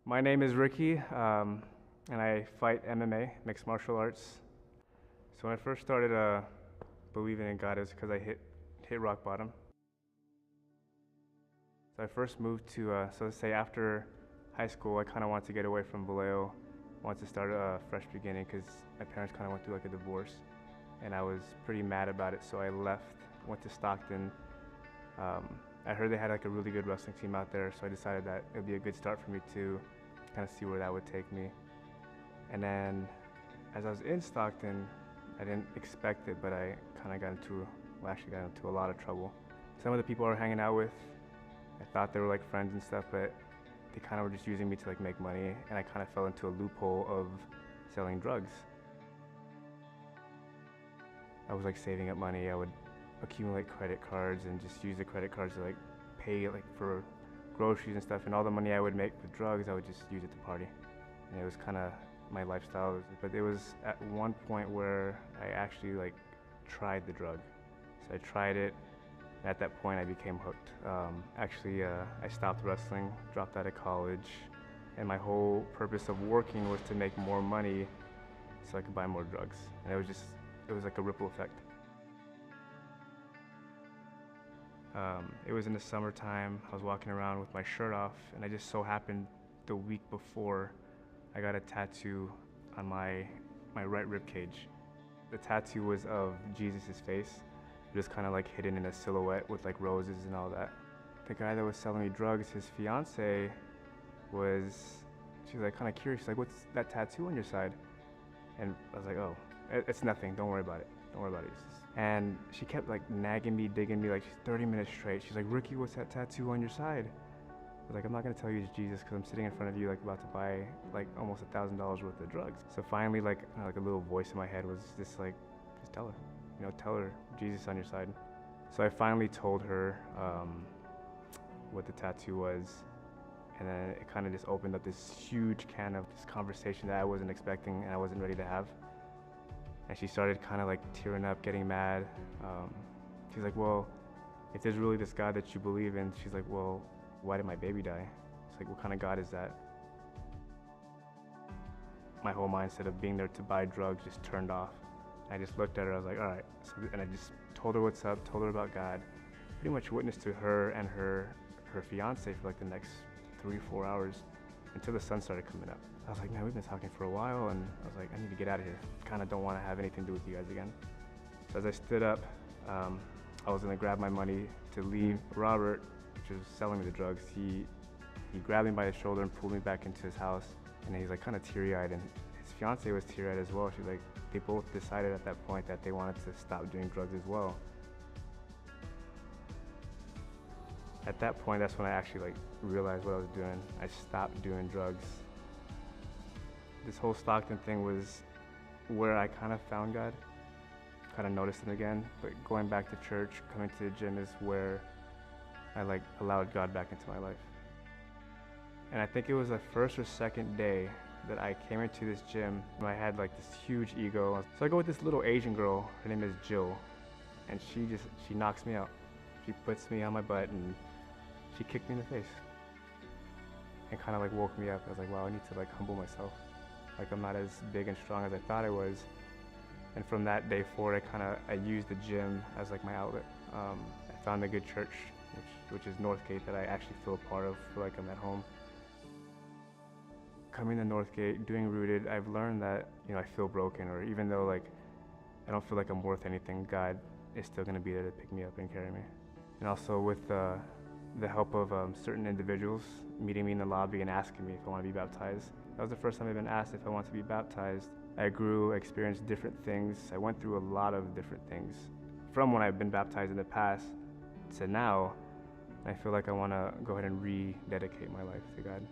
My name is Ricky, and I fight MMA, mixed martial arts. So when I first started believing in God, it was because I hit rock bottom. So I first moved to, so let's say after high school, I kind of wanted to get away from Vallejo, wanted to start a fresh beginning because my parents kind of went through like a divorce, and I was pretty mad about it. So I left, went to Stockton. I heard they had like a really good wrestling team out there, so I decided that it would be a good start for me to kind of see where that would take me. And then as I was in Stockton, I didn't expect it, but I kind of actually got into a lot of trouble. Some of the people I was hanging out with, I thought they were like friends and stuff, but they kind of were just using me to like make money, and I kind of fell into a loophole of selling drugs. I was like saving up money. I would accumulate credit cards and just use the credit cards to like pay like for groceries and stuff, and all the money I would make with drugs I would just use it to party. And it was kind of my lifestyle. But it was at one point where I actually like tried the drug. So I tried it, and at that point I became hooked. I stopped wrestling, dropped out of college, and my whole purpose of working was to make more money so I could buy more drugs. And it was like a ripple effect. It was in the summertime. I was walking around with my shirt off, and I just so happened the week before I got a tattoo on my right rib cage. The tattoo was of Jesus' face, just kind of like hidden in a silhouette with like roses and all that. The guy that was selling me drugs, his fiance she was like kind of curious. She's like, "What's that tattoo on your side?" And I was like, "Oh, it's nothing. Don't worry about it. Don't worry about it." And she kept like nagging me, digging me like 30 minutes straight. She's like, "Ricky, what's that tattoo on your side?" I was like, "I'm not gonna tell you it's Jesus because I'm sitting in front of you like about to buy like almost $1,000 worth of drugs." So finally, like a little voice in my head was just like, "Just tell her, tell her Jesus on your side." So I finally told her what the tattoo was, and then it kind of just opened up this huge can of this conversation that I wasn't expecting and I wasn't ready to have. And she started kind of like tearing up, getting mad. She's like, "Well, if there's really this God that you believe in," she's like, "well, why did my baby die?" It's like, "What kind of God is that?" My whole mindset of being there to buy drugs just turned off. I just looked at her, I was like, "All right." And I just told her what's up, told her about God. Pretty much witnessed to her and her fiance for like the next 3-4 hours until the sun started coming up. I was like, "Man, we've been talking for a while," and I was like, "I need to get out of here. Kind of don't want to have anything to do with you guys again." So as I stood up, I was gonna grab my money to leave. Robert, which was selling me the drugs, he grabbed me by the shoulder and pulled me back into his house, and he's like kind of teary-eyed, and his fiance was teary-eyed as well. She's like, they both decided at that point that they wanted to stop doing drugs as well. At that point, that's when I actually like realized what I was doing. I stopped doing drugs. This whole Stockton thing was where I kind of found God, kind of noticed him again. But going back to church, coming to the gym is where I like allowed God back into my life. And I think it was the first or second day that I came into this gym. I had like this huge ego. So I go with this little Asian girl, her name is Jill, and she knocks me out. She puts me on my butt and she kicked me in the face and kind of like woke me up. I was like, wow, I need to like humble myself. Like I'm not as big and strong as I thought I was. And from that day forward, I used the gym as like my outlet. I found a good church, which is Northgate, that I actually feel a part of, feel like I'm at home. Coming to Northgate, doing Rooted, I've learned that, I feel broken, or even though like I don't feel like I'm worth anything, God is still gonna be there to pick me up and carry me. And also with the help of certain individuals meeting me in the lobby and asking me if I want to be baptized. That was the first time I've been asked if I want to be baptized. I grew, experienced different things. I went through a lot of different things. From when I've been baptized in the past to now, I feel like I want to go ahead and rededicate my life to God.